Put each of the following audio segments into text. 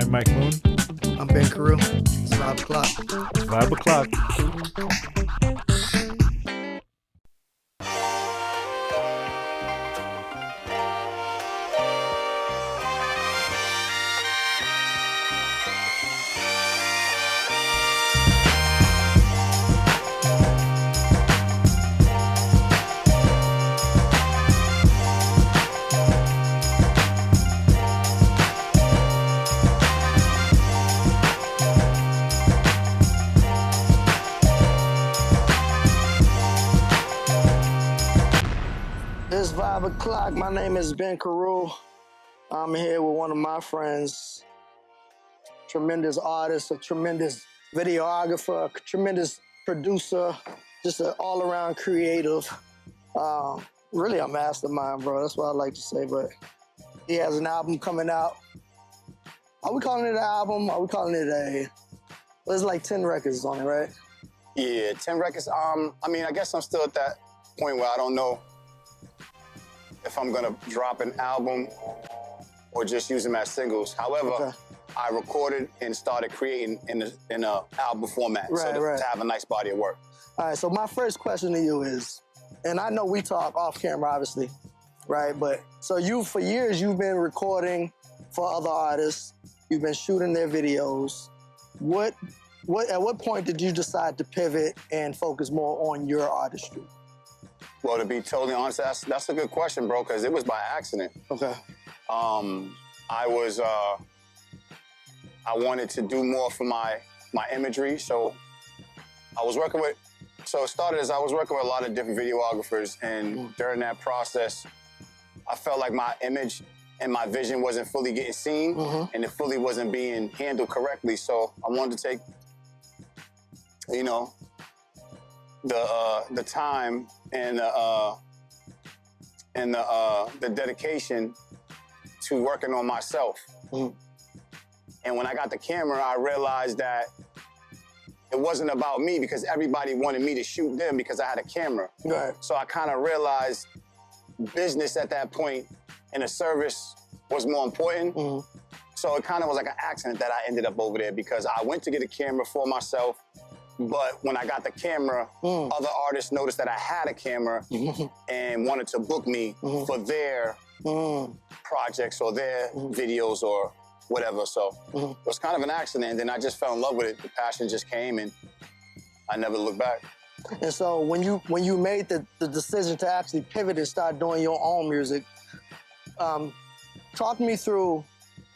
I'm Mike Moon. I'm Ben Carew. It's 5 o'clock. It's 5 o'clock. It's 5 o'clock. My name is Ben Carew. I'm here with one of my friends, tremendous artist, a tremendous videographer, a tremendous producer, just an all-around creative. Really a mastermind, bro. That's what I like to say, but he has an album coming out. Are we calling it an album? Are we calling it there's like 10 records on it, right? Yeah, 10 records. I mean, I guess I'm still at that point where I don't know if I'm gonna drop an album or just use them as singles. However, I recorded and started creating in a album format, to have a nice body of work. All right, so my first question to you is, and I know we talk off camera, obviously, right? But so for years, you've been recording for other artists. You've been shooting their videos. At what point did you decide to pivot and focus more on your artistry? Well, to be totally honest, that's a good question, bro, because it was by accident. Okay. I wanted to do more for my imagery, so I was working with, so it started as I was working with a lot of different videographers, and during that process, I felt like my image and my vision wasn't fully getting seen, and it fully wasn't being handled correctly, so I wanted to take, you know, the time and the dedication to working on myself. And when I got the camera, I realized that it wasn't about me because everybody wanted me to shoot them because I had a camera. Right. So I kind of realized business at that point and the service was more important. So it kind of was like an accident that I ended up over there because I went to get a camera for myself. But when I got the camera, other artists noticed that I had a camera and wanted to book me for their projects or their videos or whatever. So it was kind of an accident. And then I just fell in love with it. The passion just came and I never looked back. And so when you made the decision to actually pivot and start doing your own music, talk me through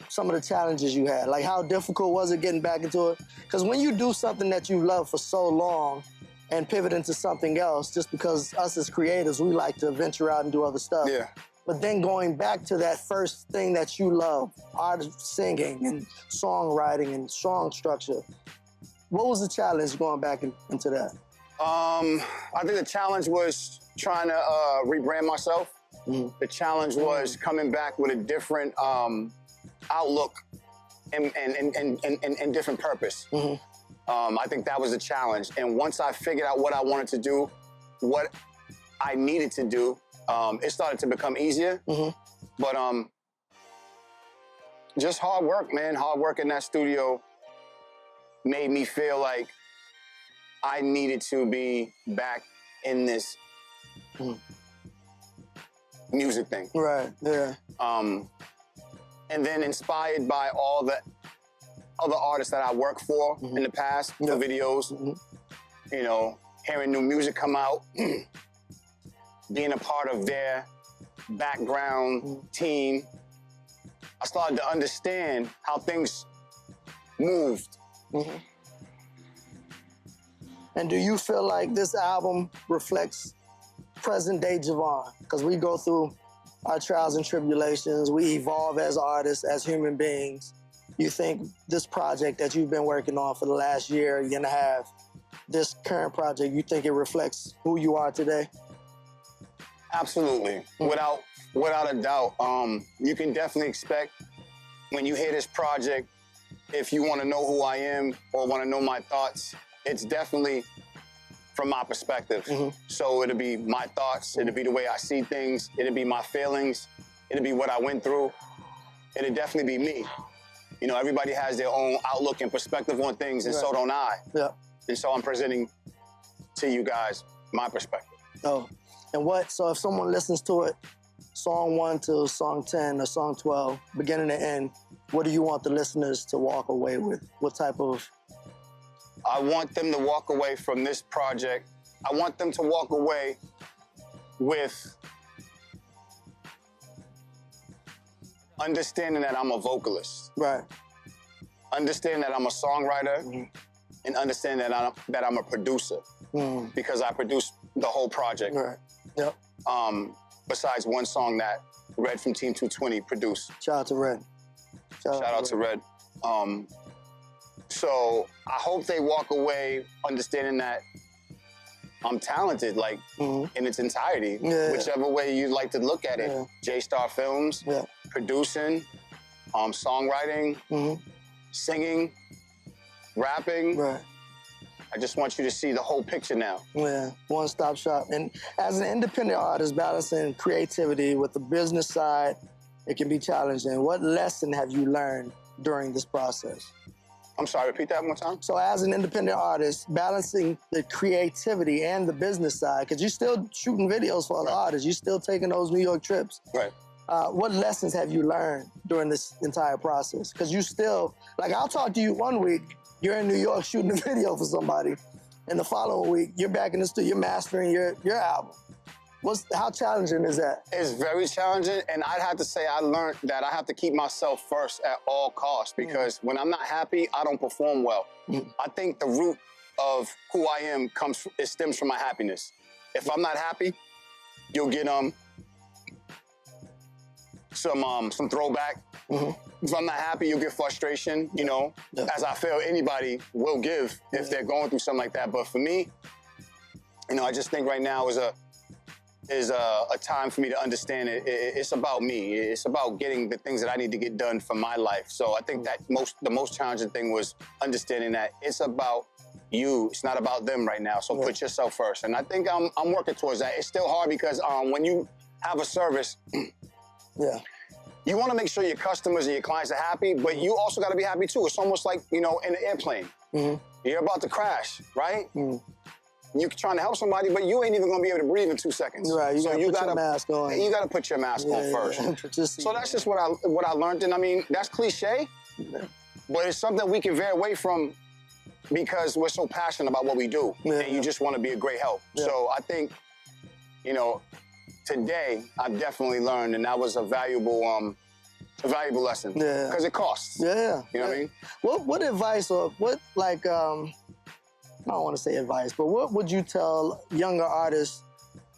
some of the challenges you had. Like, how difficult was it getting back into it? Because when you do something that you love for so long and pivot into something else, just because us as creators, we like to venture out and do other stuff. Yeah. But then going back to that first thing that you love, singing and songwriting and song structure, what was the challenge going back into that? I think the challenge was trying to rebrand myself. The challenge was coming back with a different outlook and different purpose. I think that was a challenge. And once I figured out what I wanted to do, what I needed to do, it started to become easier. But just hard work, man. Hard work in that studio made me feel like I needed to be back in this music thing. Right, yeah. And then inspired by all the other artists that I worked for in the past, for videos, you know, hearing new music come out, being a part of their background team, I started to understand how things moved. And do you feel like this album reflects present-day Javon? Because we go through our trials and tribulations, we evolve as artists, as human beings. You think this project that you've been working on for the last year and a half, this current project, you think it reflects who you are today? Absolutely, without a doubt. You can definitely expect when you hear this project, if you want to know who I am or want to know my thoughts, it's definitely from my perspective. So it'll be my thoughts, it'll be the way I see things, it'll be my feelings, it'll be what I went through, it'll definitely be me. You know, everybody has their own outlook and perspective on things, and so don't I. Yeah. And so I'm presenting to you guys my perspective. Oh, and so if someone listens to it, song 1 to song 10 or song 12, beginning to end, what do you want the listeners to walk away with? What type of... I want them to walk away from this project. I want them to walk away with understanding that I'm a vocalist. Right. Understand that I'm a songwriter, and understand that I'm a producer, because I produced the whole project. Right. Yep. Besides one song that Red from Team 220 produced. Shout out to Red. Shout out to Red. So I hope they walk away understanding that I'm talented, like in its entirety, whichever way you'd like to look at it. J-Star Films, producing, songwriting, singing, rapping. Right. I just want you to see the whole picture now. Yeah, one-stop shop. And as an independent artist, balancing creativity with the business side, it can be challenging. What lesson have you learned during this process? I'm sorry, repeat that one more time? So as an independent artist, balancing the creativity and the business side, because you're still shooting videos for other artists, you're still taking those New York trips. Right. What lessons have you learned during this entire process? Because you still, like I'll talk to you one week, you're in New York shooting a video for somebody, and the following week, you're back in the studio, you're mastering your album. How challenging is that? It's very challenging, and I'd have to say I learned that I have to keep myself first at all costs, because when I'm not happy, I don't perform well. I think the root of who I am stems from my happiness. If I'm not happy, you'll get some throwback. If I'm not happy, you'll get frustration, you know, as I feel anybody will give if they're going through something like that. But for me, you know, I just think right now is a time for me to understand it. It's about me. It's about getting the things that I need to get done for my life. So I think that the most challenging thing was understanding that it's about you. It's not about them right now. So put yourself first. And I think I'm working towards that. It's still hard because when you have a service, you want to make sure your customers and your clients are happy, but you also got to be happy too. It's almost like, you know, in an airplane. You're about to crash, right? You're trying to help somebody, but you ain't even gonna be able to breathe in 2 seconds. Right, you gotta put your mask on. You gotta put your mask on first. So that's just what I learned, and I mean, that's cliche, but it's something we can veer away from because we're so passionate about what we do, and you just wanna be a great help. So I think, you know, today I've definitely learned, and that was a valuable lesson. Because it costs. You know what I mean? What advice or what, like, I don't want to say advice, but what would you tell younger artists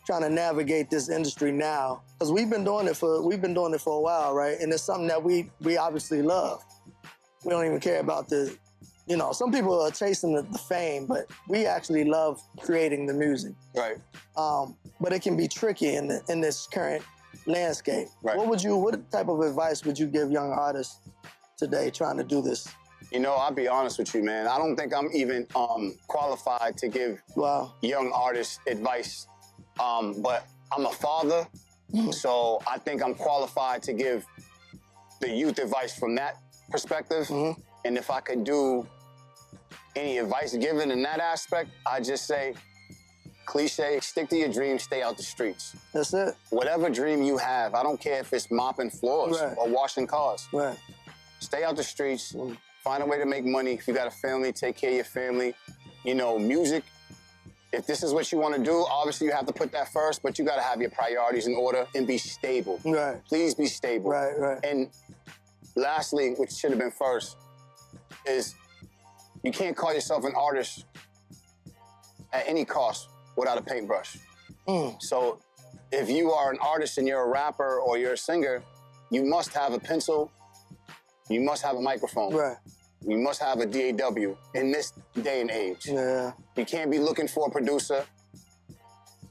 trying to navigate this industry now? Because we've been doing it for a while, right? And it's something that we obviously love. We don't even care about you know, some people are chasing the fame, but we actually love creating the music. Right. But it can be tricky in this current landscape. Right. What type of advice would you give young artists today trying to do this? You know, I'll be honest with you, man. I don't think I'm even qualified to give young artists advice. But I'm a father, so I think I'm qualified to give the youth advice from that perspective. And if I could do any advice given in that aspect, I just say, cliche, stick to your dreams, stay out the streets. That's it. Whatever dream you have, I don't care if it's mopping floors or washing cars. Right. Stay out the streets. Find a way to make money. If you got a family, take care of your family. You know, music, if this is what you want to do, obviously you have to put that first, but you got to have your priorities in order and be stable. Right. Please be stable. Right. And lastly, which should have been first, is you can't call yourself an artist at any cost without a paintbrush. So if you are an artist and you're a rapper or you're a singer, you must have a pencil, you must have a microphone. Right. You must have a DAW in this day and age. Yeah. You can't be looking for a producer.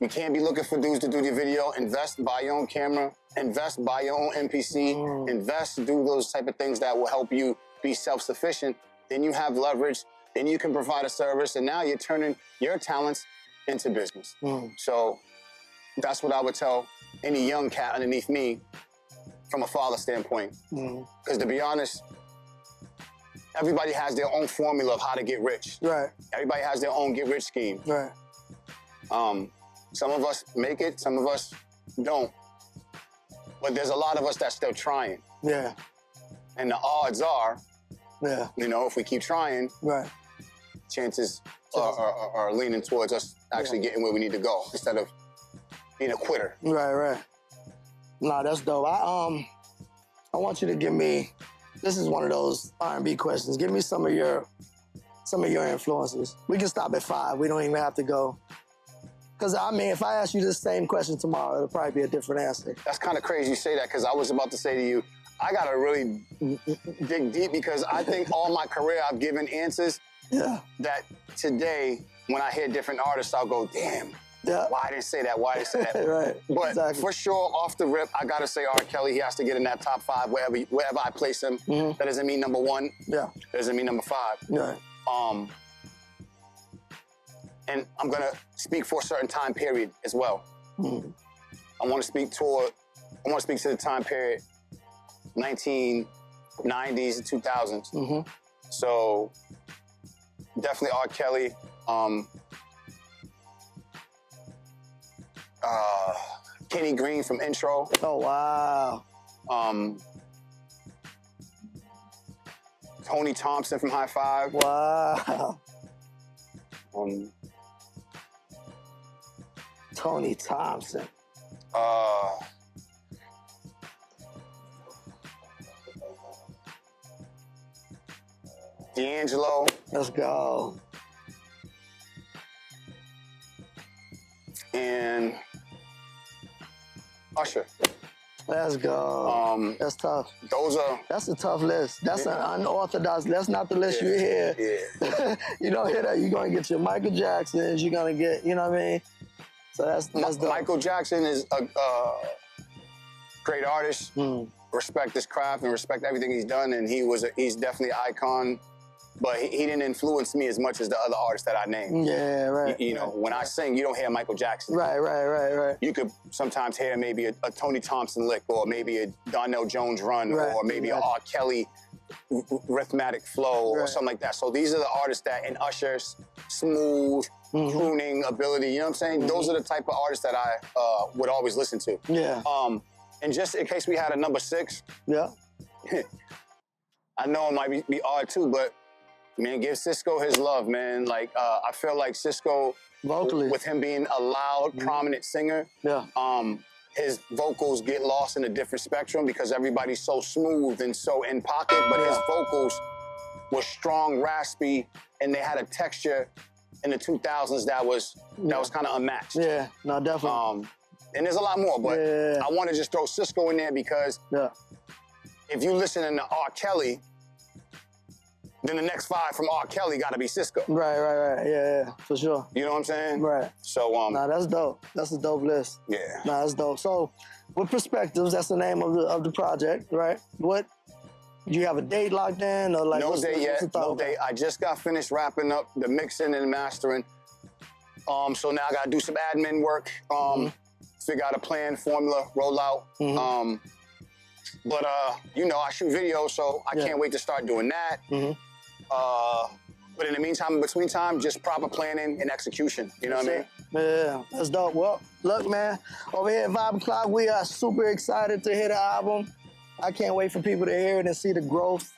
You can't be looking for dudes to do your video. Invest, buy your own camera. Invest, buy your own MPC. Invest, do those type of things that will help you be self-sufficient. Then you have leverage. Then you can provide a service. And now you're turning your talents into business. So that's what I would tell any young cat underneath me from a father standpoint. Because to be honest, everybody has their own formula of how to get rich. Right. Everybody has their own get rich scheme. Right. Some of us make it, some of us don't. But there's a lot of us that's still trying. Yeah. And the odds are, yeah, you know, if we keep trying, right, chances are leaning towards us actually getting where we need to go instead of being a quitter. Right, right. Nah, that's dope. I want you to give me, this is one of those R&B questions. Give me some of your influences. We can stop at 5. We don't even have to go. Because, I mean, if I ask you this same question tomorrow, it'll probably be a different answer. That's kind of crazy you say that, because I was about to say to you, I got to really dig deep, because I think all my career I've given answers that today, when I hear different artists, I'll go, damn, why I didn't say that, why I didn't say that. Right, but exactly. For sure, off the rip, I got to say R. Kelly, he has to get in that top 5 wherever I place him. That doesn't mean number 1. Yeah. That doesn't mean number 5. Right. And I'm going to speak for a certain time period as well. I want to speak to the time period 1990s and 2000s. So definitely R. Kelly. Kenny Green from Intro. Oh, wow. Tony Thompson from High Five. Wow. Tony Thompson. D'Angelo. Let's go. And Usher. Let's go. That's tough. That's a tough list. That's an unorthodox. That's not the list you hear. Yeah. You don't hear that. You're gonna get your Michael Jacksons. You're gonna get, you know what I mean? So that's dope. Michael Jackson is a great artist. Respect his craft and respect everything he's done, and he's definitely an icon. But he didn't influence me as much as the other artists that I named. Yeah, right. You know, when I sing, you don't hear Michael Jackson. Right. You could sometimes hear maybe a Tony Thompson lick, or maybe a Donnell Jones run, or maybe a R. Kelly rhythmic flow, or something like that. So these are the artists that, in Usher's smooth, crooning ability, you know what I'm saying? Those are the type of artists that I would always listen to. Yeah. And just in case we had a number 6, yeah. I know it might be odd too, but man, give Cisco his love, man. Like, I feel like Cisco, vocally, with him being a loud, prominent singer, his vocals get lost in a different spectrum because everybody's so smooth and so in pocket, but his vocals were strong, raspy, and they had a texture in the 2000s that was kind of unmatched. Yeah, no, definitely. And there's a lot more, but I want to just throw Cisco in there because if you listen to R. Kelly, then the next 5 from R. Kelly got to be Cisco. Right. Yeah, for sure. You know what I'm saying? Right. So, nah, that's dope. That's a dope list. Yeah. Nah, that's dope. So, with Perspectives, that's the name of the project, right? What, do you have a date locked in, or like? No date yet. No date. I just got finished wrapping up the mixing and mastering. So now I got to do some admin work. Figure out a plan, formula, roll out. But you know, I shoot videos, so I can't wait to start doing that. But in the meantime, in between time, just proper planning and execution. You know what I mean? Yeah, that's dope. Well, look, man, over here at Vibe O'Clock, we are super excited to hear the album. I can't wait for people to hear it and see the growth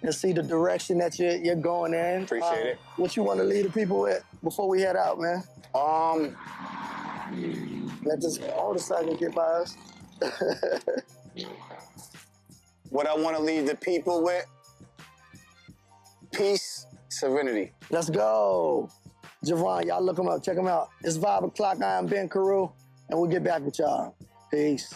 and see the direction that you're going in. Appreciate it. What you want to leave the people with before we head out, man? Let this motorcycle get by us. What I want to leave the people with: peace, serenity. Let's go. Javon, y'all look him up, check him out. It's 5 o'clock, I am Ben Carew, and we'll get back with y'all. Peace.